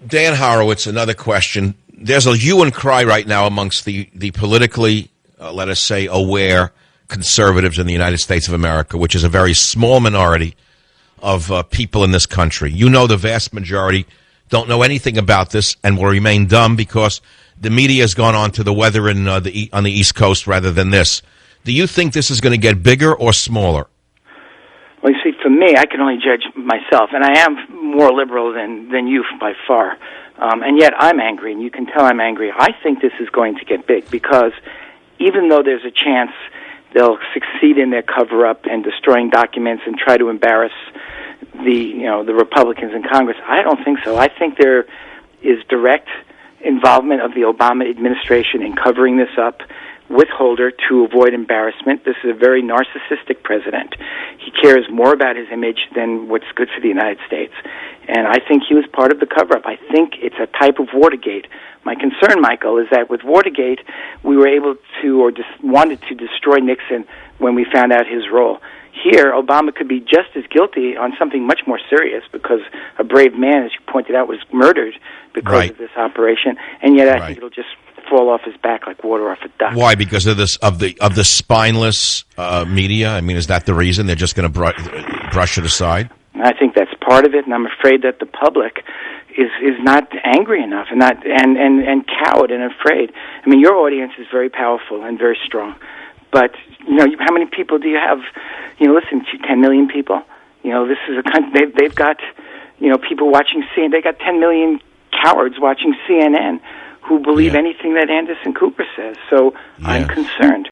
Dan Horowitz, another question. There's a hue and cry right now amongst the politically, let us say, aware conservatives in the United States of America, which is a very small minority of people in this country. You know the vast majority don't know anything about this and will remain dumb because the media has gone on to the weather on the East Coast rather than this. Do you think this is going to get bigger or smaller? Well, you see, for me, I can only judge myself, and I am more liberal than you by far. And yet I'm angry, and you can tell I'm angry. I think this is going to get big because even though there's a chance they'll succeed in their cover-up and destroying documents and try to embarrass the Republicans in Congress, I don't think so. I think there is direct involvement of the Obama administration in covering this up with Holder to avoid embarrassment. This is a very narcissistic president. He cares more about his image than what's good for the United States. And I think he was part of the cover-up. I think it's a type of Watergate. My concern, Michael, is that with Watergate, we were able to, or just wanted to destroy Nixon when we found out his role. Here, Obama could be just as guilty on something much more serious because a brave man, as you pointed out, was murdered because of this operation. And yet I think it'll just fall off his back like water off a duck. Why? Because of this of the spineless media? I mean, is that the reason they're just going to brush it aside? I think that's part of it, and I'm afraid that the public is not angry enough and not and cowed and afraid. I mean, your audience is very powerful and very strong, but how many people do you have? Listen, 10 million people. This is a country. They've got people watching CNN. They got 10 million cowards watching CNN who believe anything that Anderson Cooper says. So I'm concerned.